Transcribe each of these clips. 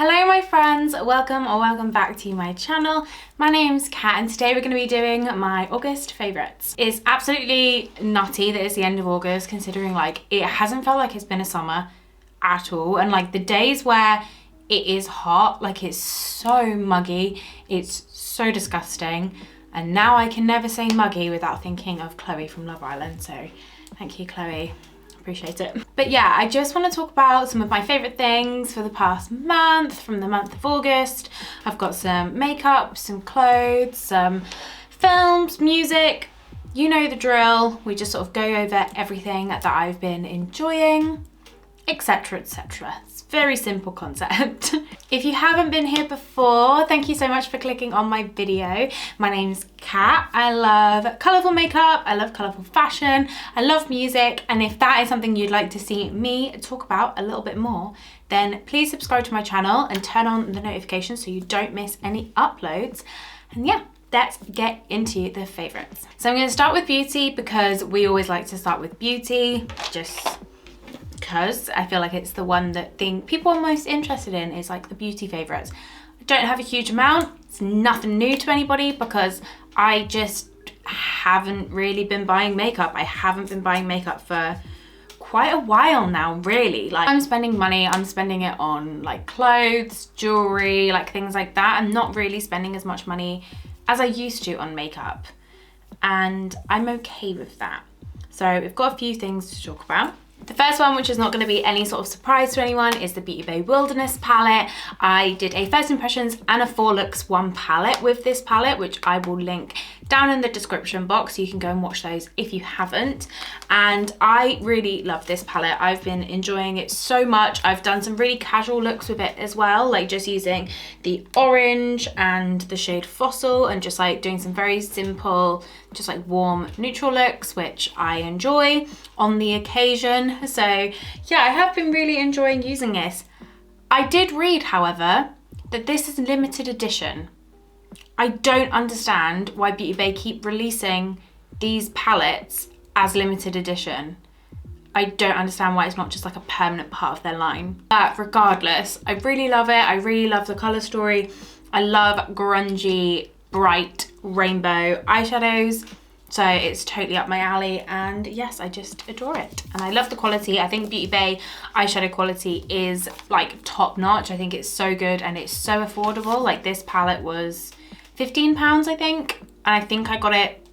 Hello my friends, welcome back to my channel. My name's Kat and today we're going to be doing my August favourites. It's absolutely nutty that it's the end of August considering like it hasn't felt like it's been a summer at all, and like the days where it is hot, like it's so muggy, it's so disgusting, and now I can never say muggy without thinking of Chloe from Love Island, so thank you Chloe. Appreciate it. But yeah, I just want to talk about some of my favorite things for the past month, from the month of August. I've got some makeup, some clothes, some films, music, you know the drill. We just sort of go over everything that I've been enjoying, etc, etc. It's a very simple concept. If you haven't been here before, thank you so much for clicking on my video. My name's Kat. I love colourful makeup, I love colourful fashion, I love music, and if that is something you'd like to see me talk about a little bit more, then please subscribe to my channel and turn on the notifications so you don't miss any uploads. And yeah, let's get into the favourites. So I'm going to start with beauty because we always like to start with beauty, just because I feel like it's the one that people are most interested in, is like the beauty favourites. I don't have a huge amount, it's nothing new to anybody because I just haven't really been buying makeup. I haven't been buying makeup for quite a while now, really. Like I'm spending money, I'm spending it on like clothes, jewelry, like things like that. I'm not really spending as much money as I used to on makeup, and I'm okay with that. So we've got a few things to talk about. The first one, which is not going to be any sort of surprise to anyone, is the Beauty Bay Wilderness palette. I did a first impressions and a 4 looks 1 palette with this palette, which I will link down in the description box so you can go and watch those if you haven't. And I really love this palette. I've been enjoying it so much. I've done some really casual looks with it as well, like just using the orange and the shade Fossil and just like doing some very simple, just like warm neutral looks, which I enjoy on the occasion. So yeah, I have been really enjoying using this. I did read, however, that this is limited edition. I don't understand why Beauty Bay keep releasing these palettes as limited edition. I don't understand why it's not just like a permanent part of their line. But regardless, I really love it. I really love the color story. I love grungy, bright rainbow eyeshadows. So it's totally up my alley, and yes, I just adore it. And I love the quality. I think Beauty Bay eyeshadow quality is like top notch. I think it's so good and it's so affordable. Like this palette was £15, I think. And I think I got it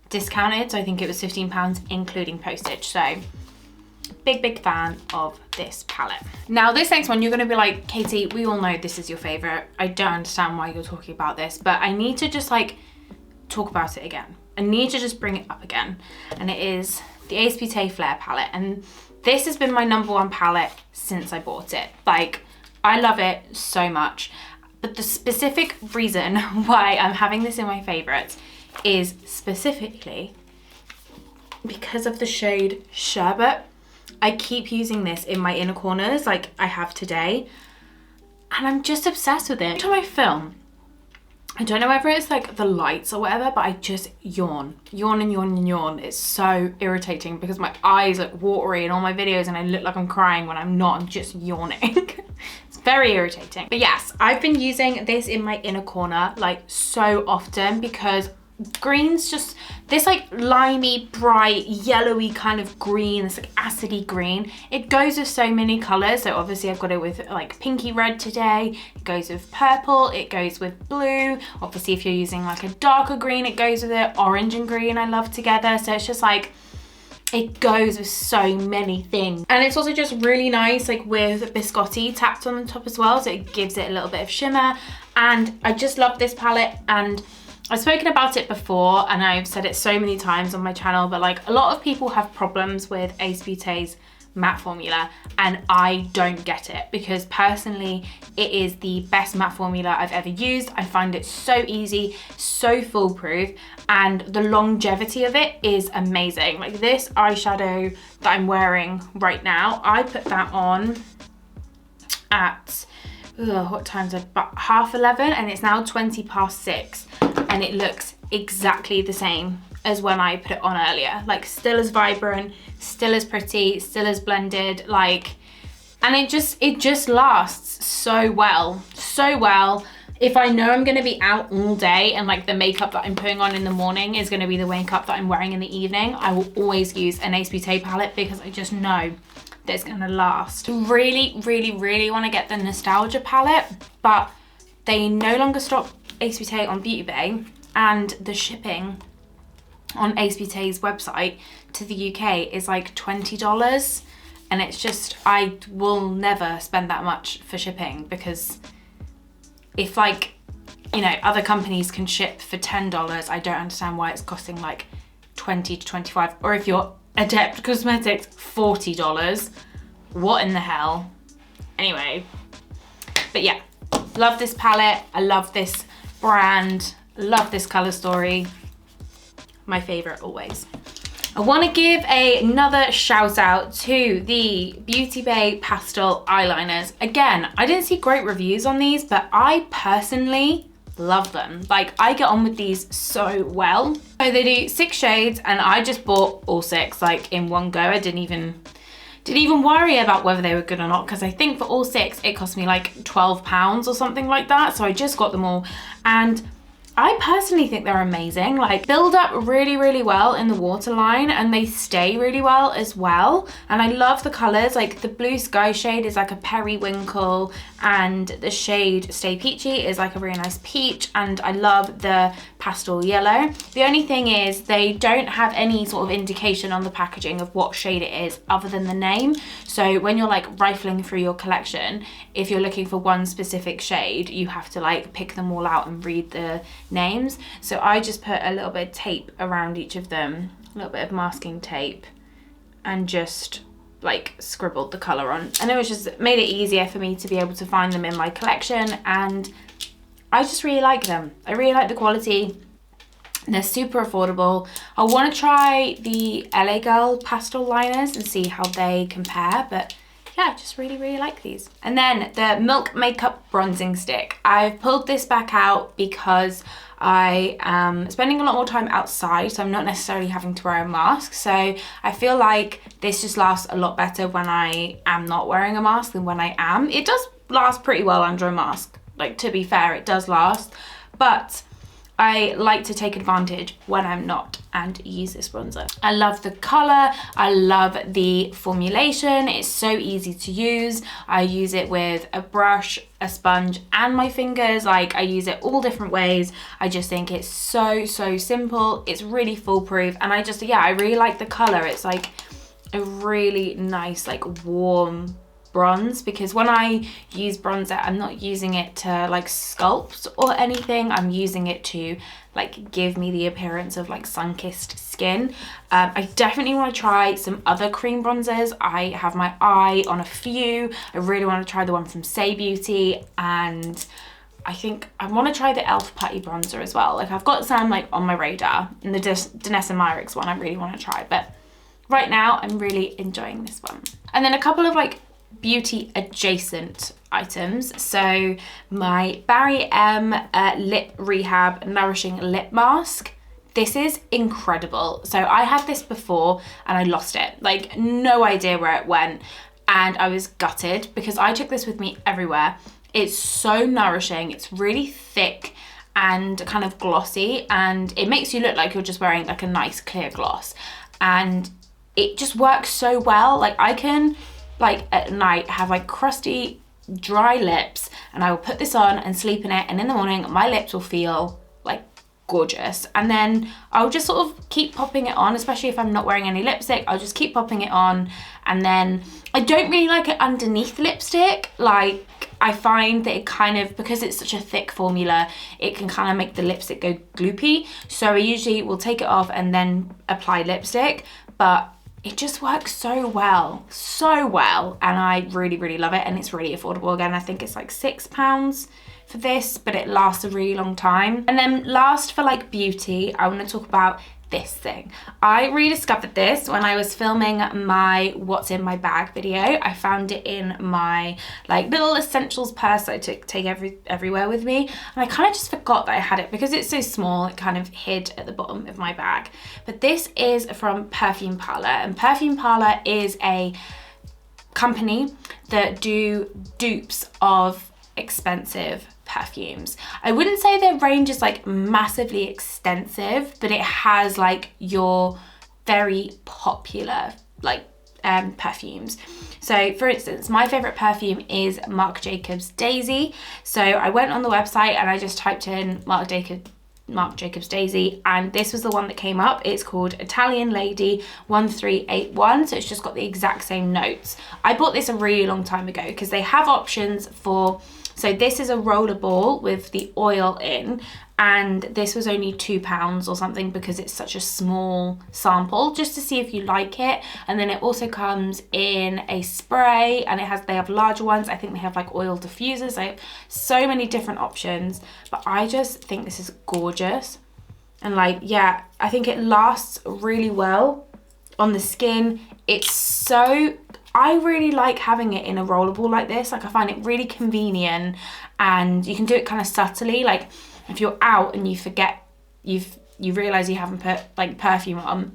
discounted. So I think it was £15 including postage. So big fan of this palette. Now this next one, you're gonna be like, Katie, we all know this is your favorite. I don't understand why you're talking about this, but I need to just like talk about it again. I need to just bring it up again, and it is the Ace Flare palette, and this has been my #1 palette since I bought it. Like, I love it so much, but the specific reason why I'm having this in my favorites is specifically because of the shade Sherbet. I keep using this in my inner corners like I have today, and I'm just obsessed with it. Every time I film, I don't know whether it's like the lights or whatever, but I just yawn. It's so irritating because my eyes look watery in all my videos and I look like I'm crying when I'm not. I'm just yawning. It's very irritating. But yes, I've been using this in my inner corner like so often because green's just this like limey, bright, yellowy kind of green, this like acidy green. It goes with so many colors. So obviously I've got it with like pinky red today. It goes with purple, it goes with blue. Obviously if you're using like a darker green, it goes with it. Orange and green I love together. So it's just like, it goes with so many things. And it's also just really nice like with biscotti tapped on the top as well. So it gives it a little bit of shimmer. And I just love this palette, and I've spoken about it before and I've said it so many times on my channel, but like a lot of people have problems with Ace Beauty's matte formula, and I don't get it because personally it is the best matte formula I've ever used. I find it so easy, so foolproof, and the longevity of it is amazing. Like this eyeshadow that I'm wearing right now, I put that on at what time is it? About 11:30, and it's now 6:20, and it looks exactly the same as when I put it on earlier. Like still as vibrant, still as pretty, still as blended. Like And it just lasts so well, so well. If I know I'm gonna be out all day and like the makeup that I'm putting on in the morning is gonna be the makeup that I'm wearing in the evening, I will always use an Ace Beauté palette because I just know that it's gonna last. Really, really, really wanna get the Nostalgia palette, but they no longer stock Ace Beauté on Beauty Bay, and the shipping on Ace Beauté's website to the UK is like $20. And it's just, I will never spend that much for shipping, because if like, you know, other companies can ship for $10, I don't understand why it's costing like 20 to 25, or if you're Adept Cosmetics, $40. What in the hell? Anyway, but yeah, love this palette. I love this brand. Love this color story. My favorite always. I want to give another shout out to the Beauty Bay pastel eyeliners. Again, I didn't see great reviews on these, but I personally love them. Like, I get on with these so well. So they do 6 shades, and I just bought all 6 like in one go. I didn't even worry about whether they were good or not, because I think for all 6 it cost me like £12 or something like that. So I just got them all, and I personally think they're amazing. Like, build up really, really well in the waterline, and they stay really well as well. And I love the colors. Like, the Blue Sky shade is like a periwinkle, and the shade Stay Peachy is like a really nice peach, and I love the pastel yellow. The only thing is they don't have any sort of indication on the packaging of what shade it is other than the name. So when you're like rifling through your collection, if you're looking for one specific shade, you have to like pick them all out and read the names. So I just put a little bit of tape around each of them, a little bit of masking tape, and just like scribbled the color on, and it was just made it easier for me to be able to find them in my collection. And I just really like them. I really like the quality. They're super affordable. I want to try the LA Girl pastel liners and see how they compare, but yeah, I just really, really like these. And then the Milk Makeup Bronzing Stick. I've pulled this back out because I am spending a lot more time outside, so I'm not necessarily having to wear a mask. So I feel like this just lasts a lot better when I am not wearing a mask than when I am. It does last pretty well under a mask. Like, to be fair, it does last, but I like to take advantage when I'm not and use this bronzer. I love the color. I love the formulation. It's so easy to use. I use it with a brush, a sponge, and my fingers. Like, I use it all different ways. I just think it's so, so simple. It's really foolproof. And I really like the color. It's like a really nice, like, warm bronze, because when I use bronzer, I'm not using it to like sculpt or anything. I'm using it to like give me the appearance of like sun-kissed skin. I definitely want to try some other cream bronzers. I have my eye on a few. I really want to try the one from Say Beauty, and I think I want to try the e.l.f. Putty bronzer as well. Like, I've got some like on my radar, and the Danessa Myricks one I really want to try, but right now I'm really enjoying this one. And then a couple of like beauty adjacent items. So my Barry M Lip Rehab Nourishing Lip Mask. This is incredible. So I had this before and I lost it. Like, no idea where it went, and I was gutted because I took this with me everywhere. It's so nourishing. It's really thick and kind of glossy, and it makes you look like you're just wearing like a nice clear gloss, and it just works so well. Like, I can like at night have like crusty dry lips, and I will put this on and sleep in it, and in the morning my lips will feel like gorgeous. And then I'll just sort of keep popping it on, especially if I'm not wearing any lipstick. I'll just keep popping it on, and then I don't really like it underneath lipstick. Like, I find that it kind of, because it's such a thick formula, it can kind of make the lipstick go gloopy. So I usually will take it off and then apply lipstick, but it just works so well, and I really, really love it, and it's really affordable. Again, I think it's like £6 for this, but it lasts a really long time. And then last, for like beauty, I want to talk about this thing. I rediscovered this when I was filming my What's in My Bag video. I found it in my like little essentials purse I take everywhere with me, and I kind of just forgot that I had it because it's so small. It kind of hid at the bottom of my bag. But this is from Perfume Parlor, and Perfume Parlor is a company that do dupes of expensive perfumes. I wouldn't say their range is like massively extensive, but it has like your very popular like perfumes. So for instance, my favorite perfume is Marc Jacobs Daisy. So I went on the website and I just typed in Marc Jacobs Daisy, and this was the one that came up. It's called Italian Lady 1381, so it's just got the exact same notes. I bought this a really long time ago because they have options for, so this is a roller ball with the oil in, and this was only £2 or something because it's such a small sample, just to see if you like it. And then it also comes in a spray, and they have larger ones. I think they have like oil diffusers. They have so many different options, but I just think this is gorgeous. And like, yeah, I think it lasts really well on the skin. I really like having it in a roller ball like this. Like, I find it really convenient, and you can do it kind of subtly. Like if you're out and you forget, you realize you haven't put like perfume on,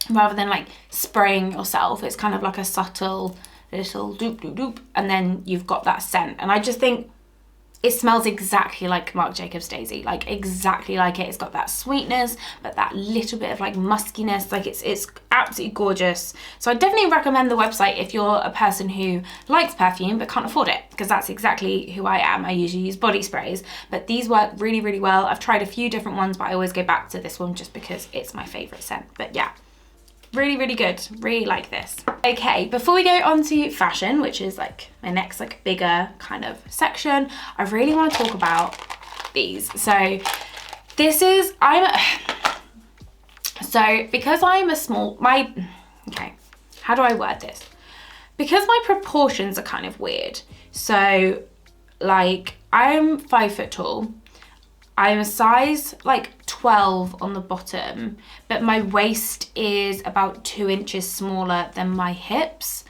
rather than like spraying yourself, it's kind of like a subtle little doop doop doop, and then you've got that scent. And I just think it smells exactly like Marc Jacobs Daisy, like exactly like it. It's got that sweetness, but that little bit of like muskiness. Like it's absolutely gorgeous. So I definitely recommend the website if you're a person who likes perfume but can't afford it, because that's exactly who I am. I usually use body sprays, but these work really, really well. I've tried a few different ones, but I always go back to this one just because it's my favorite scent. But yeah, really, really good. Really like this. Okay, before we go on to fashion, which is like my next like bigger kind of section, I really want to talk about these. So this is, because I'm a small, okay, how do I word this? Because my proportions are kind of weird. So like, I'm 5 foot tall. I'm a size like 12 on the bottom, but my waist is about 2 inches smaller than my hips.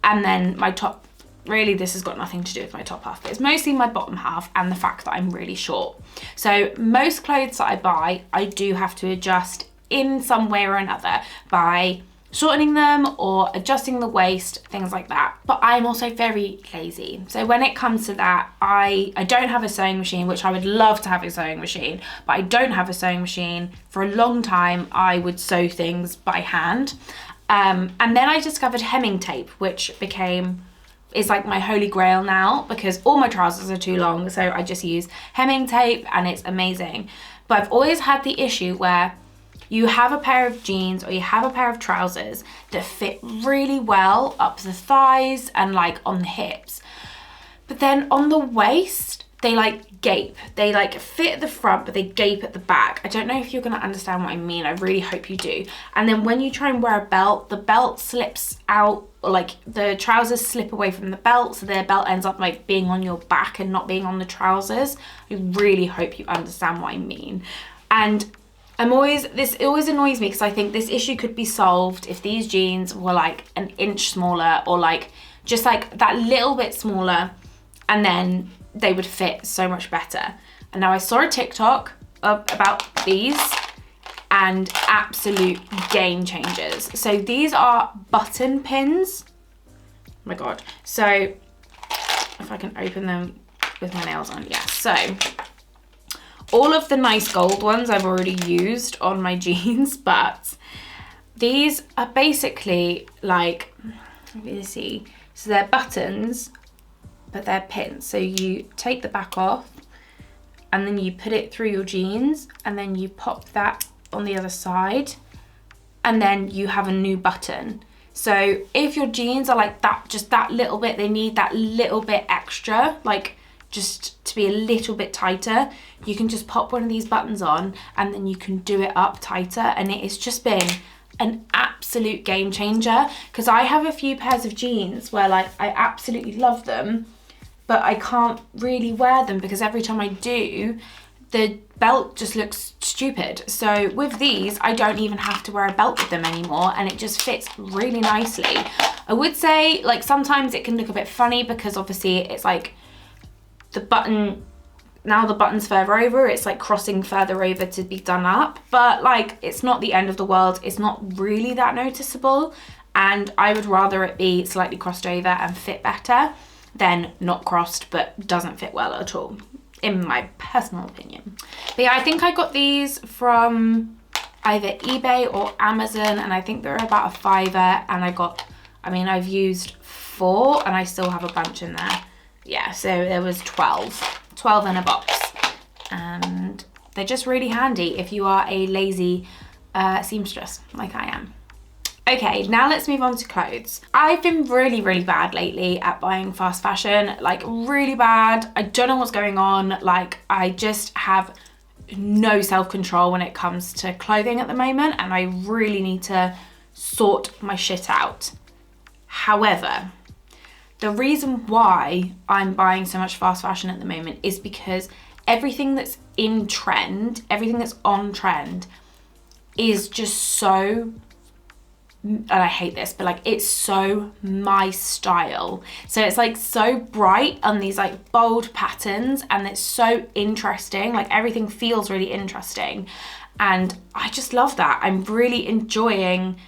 And then my top, really this has got nothing to do with my top half, but it's mostly my bottom half and the fact that I'm really short. So most clothes that I buy, I do have to adjust in some way or another by shortening them or adjusting the waist, things like that. But I'm also very lazy. So when it comes to that, I don't have a sewing machine, which I would love to have a sewing machine, but I don't have a sewing machine. For a long time, I would sew things by hand. And then I discovered hemming tape, which is like my holy grail now, because all my trousers are too long. So I just use hemming tape and it's amazing. But I've always had the issue where you have a pair of jeans or you have a pair of trousers that fit really well up the thighs and like on the hips. But then on the waist, they like gape. They like fit at the front, but they gape at the back. I don't know if you're gonna understand what I mean. I really hope you do. And then when you try and wear a belt, the belt slips out, or like the trousers slip away from the belt, so their belt ends up like being on your back and not being on the trousers. I really hope you understand what I mean. And it always annoys me, because I think this issue could be solved if these jeans were like an inch smaller, or like just like that little bit smaller, and then they would fit so much better. And now I saw a TikTok about these, and absolute game changers. So these are button pins. Oh my God. So if I can open them with my nails on, yeah. So all of the nice gold ones I've already used on my jeans, but these are basically like, let me see. So they're buttons, but they're pins. So you take the back off and then you put it through your jeans, and then you pop that on the other side, and then you have a new button. So if your jeans are like that, just that little bit, they need that little bit extra, like just to be a little bit tighter, you can just pop one of these buttons on, and then you can do it up tighter. And it has just been an absolute game changer, because I have a few pairs of jeans where like I absolutely love them, but I can't really wear them because every time I do, the belt just looks stupid. So with these, I don't even have to wear a belt with them anymore, and it just fits really nicely. I would say like sometimes it can look a bit funny, because obviously it's like the button, now the button's further over, it's like crossing further over to be done up, but like it's not the end of the world. It's not really that noticeable. and I would rather it be slightly crossed over and fit better than not crossed but doesn't fit well at all, in my personal opinion. But yeah, I think I got these from either eBay or Amazon, and I think they're about a £5, and I've used 4 and I still have a bunch in there. Yeah, so there was 12 in a box, and they're just really handy if you are a lazy seamstress like I am. Okay, now let's move on to clothes. I've been really, really bad lately at buying fast fashion, like really bad. I don't know what's going on. Like, I just have no self-control when it comes to clothing at the moment, and I really need to sort my shit out. However, the reason why I'm buying so much fast fashion at the moment is because everything that's in trend, everything that's on trend is just so, and I hate this, but like, it's so my style. So it's like so bright on these like bold patterns, and it's so interesting. Like, everything feels really interesting, and I just love that. I'm really enjoying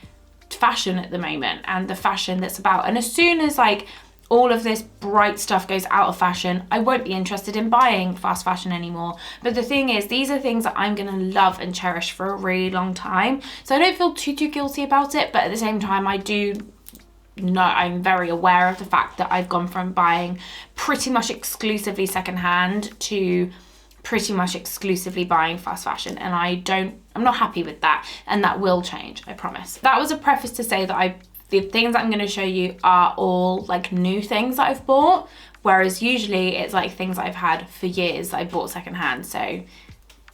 fashion at the moment, and the fashion that's about. And as soon as like all of this bright stuff goes out of fashion, I won't be interested in buying fast fashion anymore. But the thing is, these are things that I'm gonna love and cherish for a really long time. So I don't feel too guilty about it, but at the same time, I'm very aware of the fact that I've gone from buying pretty much exclusively secondhand to pretty much exclusively buying fast fashion, and I'm not happy with that, and that will change, I promise. That was a preface to say that the things that I'm going to show you are all like new things that I've bought, whereas usually it's like things I've had for years that I bought secondhand. So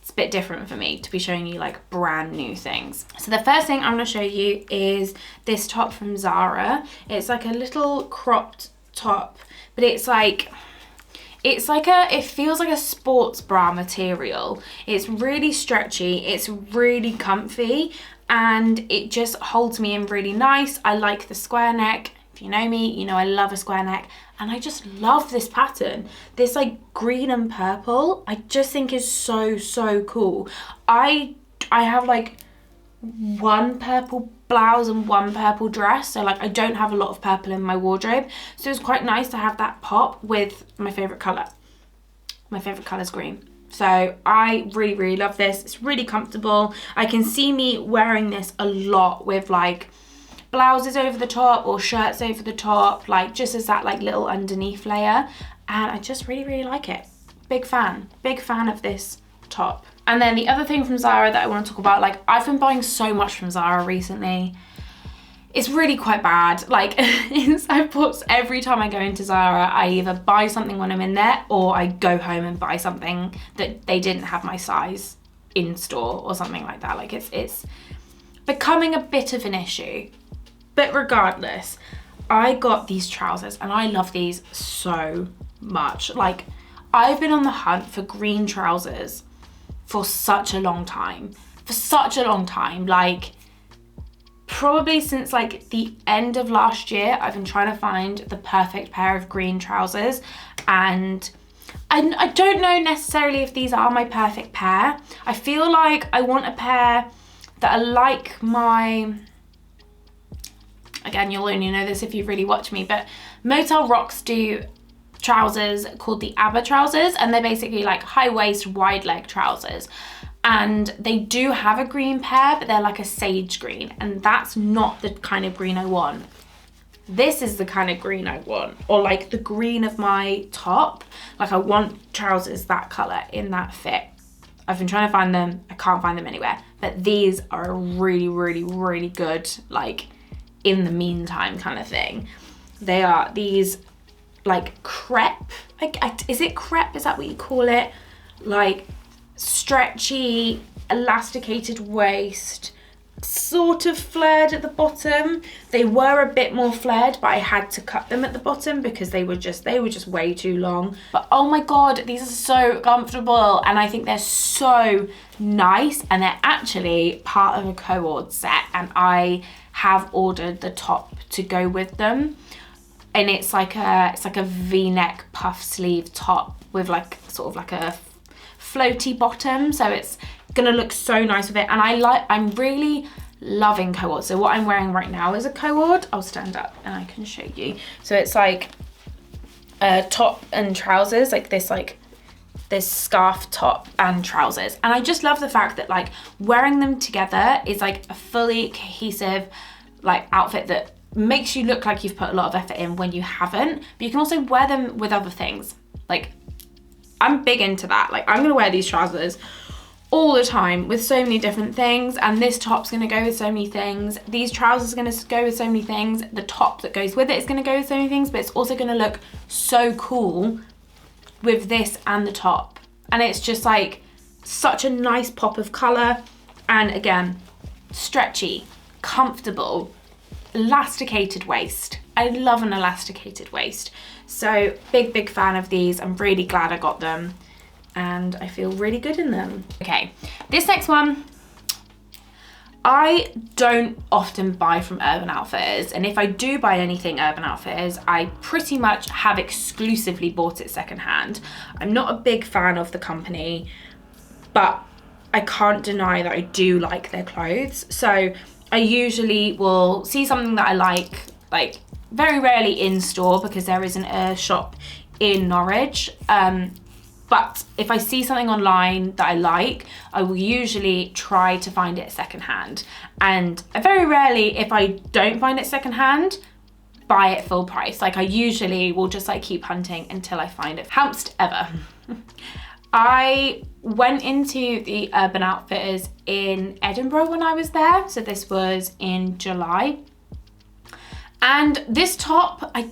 it's a bit different for me to be showing you like brand new things. So the first thing I'm going to show you is this top from Zara. It's like a little cropped top, but it feels like a sports bra material. It's really stretchy, it's really comfy, and it just holds me in really nice. I like the square neck. If you know me, you know I love a square neck, and I just love this pattern. This like green and purple, I just think is so, so cool. I have like one purple blouse and one purple dress, so like I don't have a lot of purple in my wardrobe, so it's quite nice to have that pop with my favorite color. My favorite color is green, so I really, really love this. It's really comfortable. I can see me wearing this a lot with like blouses over the top or shirts over the top, like just as that like little underneath layer, and I just really, really like it. Big fan of this top. And then the other thing from Zara that I want to talk about, like I've been buying so much from Zara recently. It's really quite bad. Like every time I go into Zara, I either buy something when I'm in there, or I go home and buy something that they didn't have my size in store or something like that. Like it's becoming a bit of an issue. But regardless, I got these trousers and I love these so much. Like, I've been on the hunt for green trousers for such a long time. Like, probably since like the end of last year, I've been trying to find the perfect pair of green trousers, and I don't know necessarily if these are my perfect pair. I feel like I want a pair that are like my, again, you'll only know this if you really watch me, but Motel Rocks do trousers called the ABBA trousers, and they're basically like high waist, wide leg trousers. And they do have a green pair, but they're like a sage green, and that's not the kind of green I want. This is the kind of green I want, or like the green of my top. Like, I want trousers that color in that fit. I've been trying to find them, I can't find them anywhere, but these are a really, really, really good, like in the meantime kind of thing. They are these like crepe, is it crepe? Is that what you call it? Like stretchy, elasticated waist, sort of flared at the bottom. They were a bit more flared, but I had to cut them at the bottom because they were just way too long. But oh my god, these are so comfortable, and I think they're so nice, and they're actually part of a co-ord set, and I have ordered the top to go with them. And it's like a V-neck puff sleeve top with like sort of like a floaty bottom, so it's gonna look so nice with it. And I'm really loving co-ord. So what I'm wearing right now is a co-ord. I'll stand up and I can show you. So it's like a top and trousers, like this scarf top and trousers. And I just love the fact that like wearing them together is like a fully cohesive like outfit that makes you look like you've put a lot of effort in when you haven't, but you can also wear them with other things. Like I'm big into that. Like I'm gonna wear these trousers all the time with so many different things, and this top's gonna go with so many things. These trousers are gonna go with so many things. The top that goes with it is gonna go with so many things, but it's also gonna look so cool with this and the top. And it's just like such a nice pop of color. And again, stretchy, comfortable, elasticated waist. I love an elasticated waist. So big fan of these. I'm really glad I got them and I feel really good in them. Okay, this next one, I don't often buy from Urban Outfitters, and if I do buy anything Urban Outfitters, I pretty much have exclusively bought it secondhand. I'm not a big fan of the company, but I can't deny that I do like their clothes. So I usually will see something that I like very rarely in store because there isn't a shop in Norwich. But if I see something online that I like, I will usually try to find it secondhand. And very rarely, if I don't find it secondhand, buy it full price. Like I usually will just like keep hunting until I find it. Hamst ever. I went into the Urban Outfitters in Edinburgh when I was there. So this was in July. And this top, I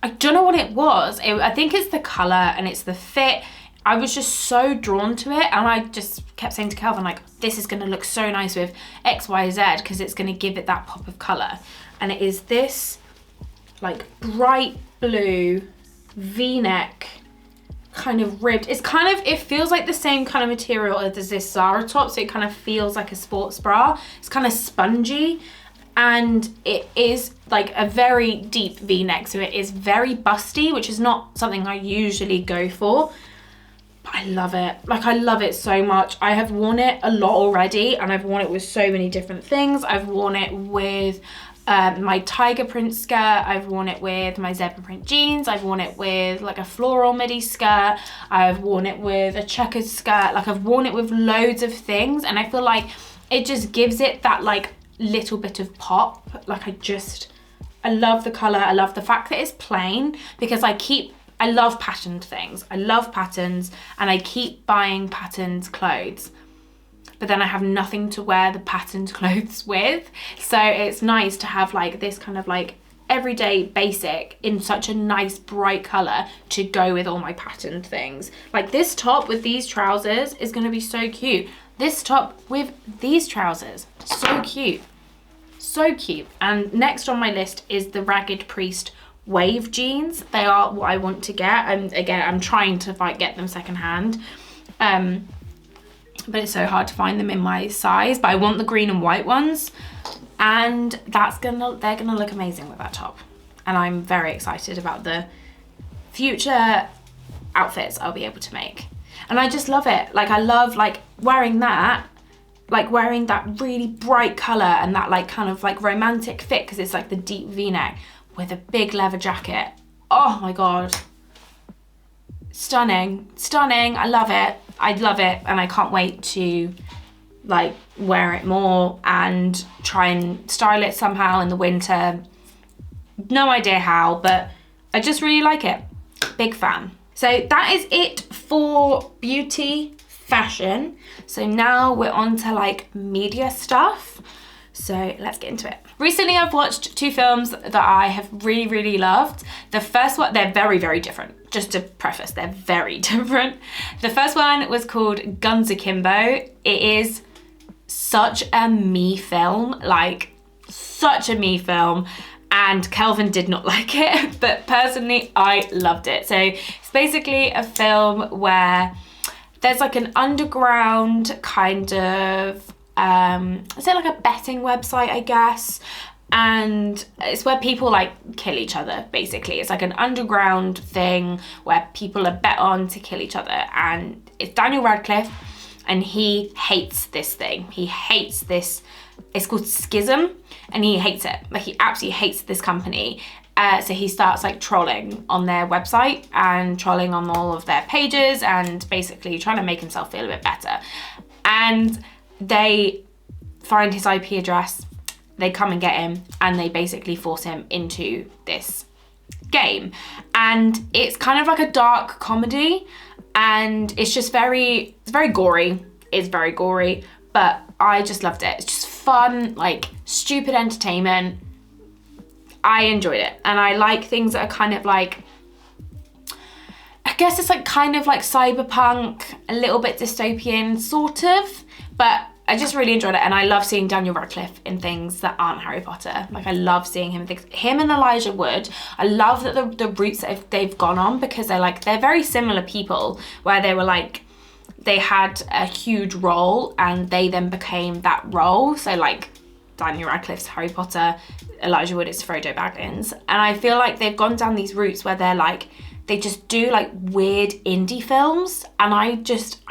don't know what it was. I think it's the color and it's the fit. I was just so drawn to it, and I just kept saying to Kelvin, like, this is gonna look so nice with X, Y, Z, because it's gonna give it that pop of color. And it is this like bright blue V-neck, kind of ribbed. It feels like the same kind of material as this Zara top, so it kind of feels like a sports bra. It's kind of spongy, and it is like a very deep V-neck, so it is very busty, which is not something I usually go for, but I love it. Like I love it so much. I have worn it a lot already, and I've worn it with so many different things. I've worn it with my tiger print skirt, I've worn it with my zebra print jeans, I've worn it with like a floral midi skirt, I've worn it with a checkered skirt, like I've worn it with loads of things, and I feel like it just gives it that like little bit of pop. Like I love the color. I love the fact that it's plain, because I love patterned things. I love patterns, and I keep buying patterned clothes, but then I have nothing to wear the patterned clothes with. So it's nice to have like this kind of like everyday basic in such a nice bright color to go with all my patterned things. Like this top with these trousers is going to be so cute. This top with these trousers, so cute. So cute. And next on my list is the Ragged Priest wave jeans. They are what I want to get. And again, I'm trying to get them secondhand. But it's so hard to find them in my size. But I want the green and white ones. And they're gonna look amazing with that top. And I'm very excited about the future outfits I'll be able to make. And I just love it. Like I love like wearing that really bright color and that like kind of like romantic fit, because it's like the deep V-neck with a big leather jacket. Oh my God. Stunning. I love it. And I can't wait to like wear it more and try and style it somehow in the winter. No idea how, but I just really like it. Big fan. So that is it for beauty, fashion. So now we're on to like media stuff. So let's get into it. Recently I've watched two films that I have really loved. The first one, they're very different. Just to preface, they're very different. The first one was called Guns Akimbo. It is such a me film, like such a me film. And Kelvin did not like it, but personally I loved it. So it's basically a film where there's like an underground kind of, is it like a betting website, I guess? And it's where people like kill each other, basically. It's like an underground thing where people are bet on to kill each other. And it's Daniel Radcliffe, and he hates this thing. He hates this It's called Schism, and he hates it. Like, he absolutely hates this company. So he starts like trolling on their website and trolling on all of their pages and basically trying to make himself feel a bit better. And they find his IP address, they come and get him, and they basically force him into this game. And it's kind of like a dark comedy, and it's just very gory. It's very gory, but I just loved it. It's just fun, like stupid entertainment. I enjoyed it, and I like things that are kind of like, I guess it's like kind of like cyberpunk, a little bit dystopian sort of, but I just really enjoyed it. And I love seeing Daniel Radcliffe in things that aren't Harry Potter. Like, I love seeing him in things. Him and Elijah Wood, I love that the routes that they've gone on, because they're very similar people, where they were like, they had a huge role and they then became that role. So like Daniel Radcliffe's Harry Potter, Elijah Wood is Frodo Baggins. And I feel like they've gone down these routes where they're like, they just do like weird indie films, and I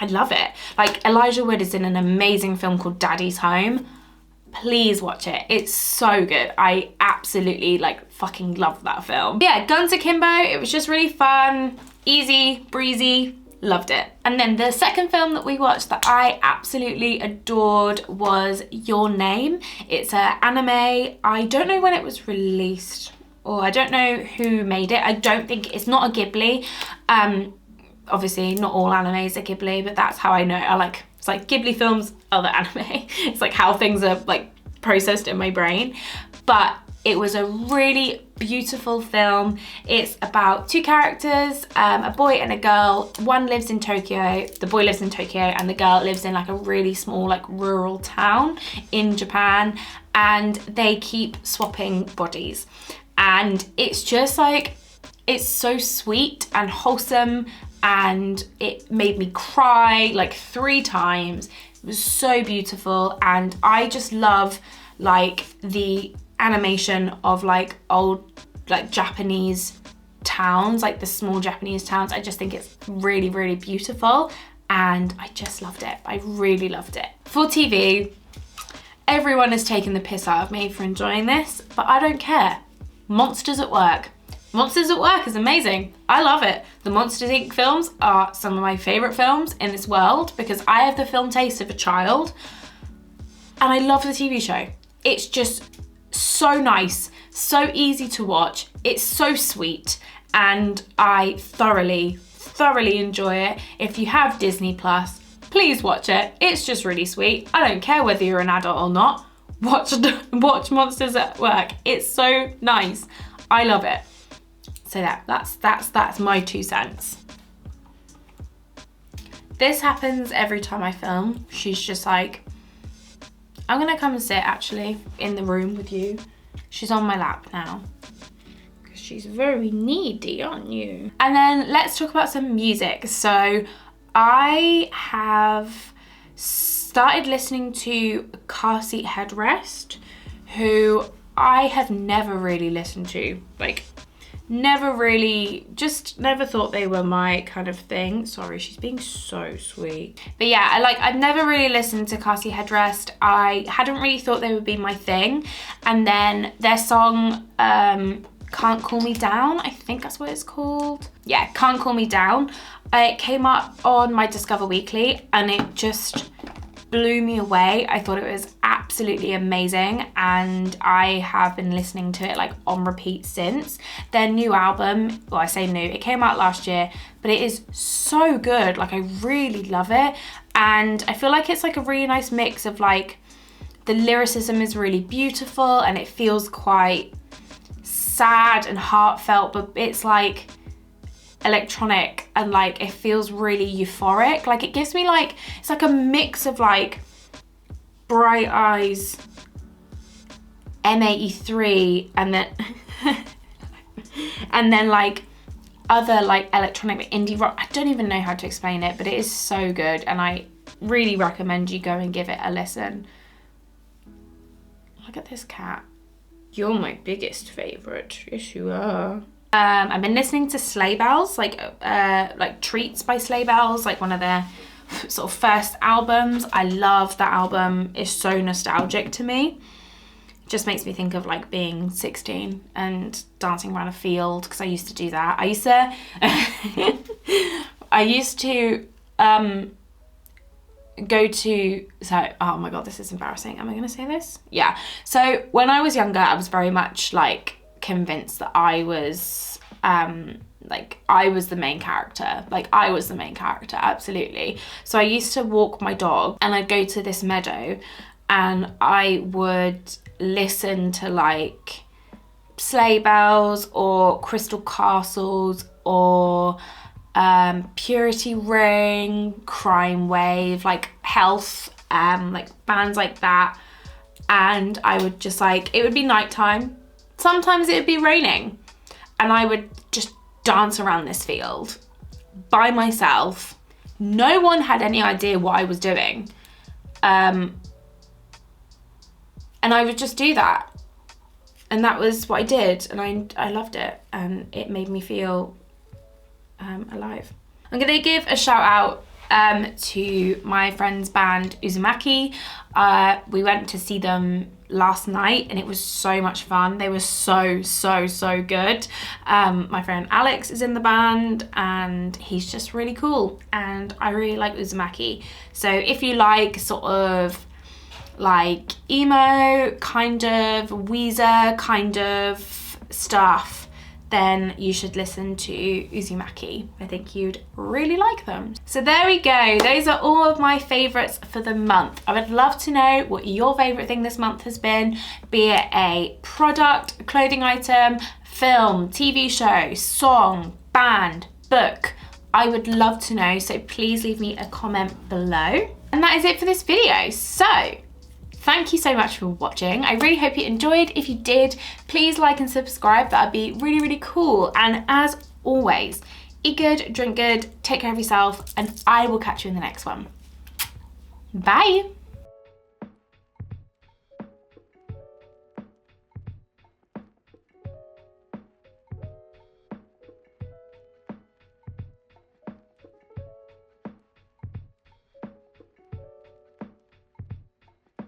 love it. Like, Elijah Wood is in an amazing film called Daddy's Home. Please watch it. It's so good. I absolutely like fucking love that film. Yeah, Guns Akimbo, it was just really fun, easy, breezy. Loved it. And then the second film that we watched that I absolutely adored was Your Name. It's an anime. I don't know when it was released, or I don't know who made it. I don't think, it's not a Ghibli. Obviously not all animes are Ghibli, but that's how I know. It's like Ghibli films, other anime. It's like how things are like processed in my brain. But it was a really beautiful film. It's about two characters, a boy and a girl. One lives in Tokyo, the boy lives in Tokyo, and the girl lives in like a really small, like rural town in Japan, and they keep swapping bodies. And it's just like, it's so sweet and wholesome, and it made me cry like 3 times. It was so beautiful, and I just love like the animation of like old like Japanese towns, like the small Japanese towns. I just think it's really, really beautiful, and I just loved it. I really loved it. For TV, everyone has taken the piss out of me for enjoying this, but I don't care. Monsters at Work. Monsters at Work is amazing. I love it. The Monsters Inc. films are some of my favourite films in this world, because I have the film taste of a child, and I love the TV show. It's just so nice, so easy to watch. It's so sweet, and I thoroughly enjoy it. If you have Disney Plus, please watch it. It's just really sweet. I don't care whether you're an adult or not. Watch Monsters at Work. It's so nice. I love it. So that's my 2 cents. This happens every time I film. She's just like, I'm gonna come and sit actually in the room with you. She's on my lap now, because she's very needy, aren't you? And then let's talk about some music. So I have started listening to Car Seat Headrest, who I have never really listened to. Like, never thought they were my kind of thing. Sorry, she's being so sweet. But yeah, I've never really listened to Car Seat Headrest. I hadn't really thought they would be my thing. And then their song, Can't Cool Me Down, I think that's what it's called. Yeah, Can't Cool Me Down. It came up on my Discover Weekly, and it just blew me away. I thought it was absolutely amazing, and I have been listening to it like on repeat since. Their new album, well, I say new, it came out last year, but it is so good. Like, I really love it, and I feel like it's like a really nice mix of like, the lyricism is really beautiful and it feels quite sad and heartfelt, but it's like electronic, and like it feels really euphoric. Like, it gives me like, it's like a mix of like Bright Eyes, M83, and then and then like other like electronic indie rock. I don't even know how to explain it, but it is so good, and I really recommend you go and give it a listen. Look at this cat. You're my biggest favourite. Yes, you are. I've been listening to Sleigh Bells, like Treats by Sleigh Bells, like one of their sort of first albums. I love that album. It's so nostalgic to me. It just makes me think of like being 16 and dancing around a field, because I used to do that. I used to go to, so, oh my god, this is embarrassing. Am I gonna say this? Yeah. So when I was younger, I was very much like convinced that I was I was the main character. Like, I was the main character, absolutely. So I used to walk my dog, and I'd go to this meadow, and I would listen to like Sleigh Bells or Crystal Castles or Purity Ring, Crime Wave, like Health, like bands like that. And I would just like, it would be nighttime. Sometimes it would be raining, and I would just dance around this field by myself. No one had any idea what I was doing. And I would just do that. And that was what I did. And I loved it. And it made me feel alive. I'm gonna give a shout out to my friend's band Uzumaki. We went to see them last night, and it was so much fun. They were so good. My friend Alex is in the band, and he's just really cool, and I really like Uzumaki. So if you like sort of like emo, kind of Weezer kind of stuff, then you should listen to Uzumaki. I think you'd really like them. So there we go. Those are all of my favourites for the month. I would love to know what your favourite thing this month has been, be it a product, a clothing item, film, TV show, song, band, book. I would love to know, so please leave me a comment below. And that is it for this video. So thank you so much for watching. I really hope you enjoyed. If you did, please like and subscribe. That'd be really cool. And as always, eat good, drink good, take care of yourself, and I will catch you in the next one. Bye.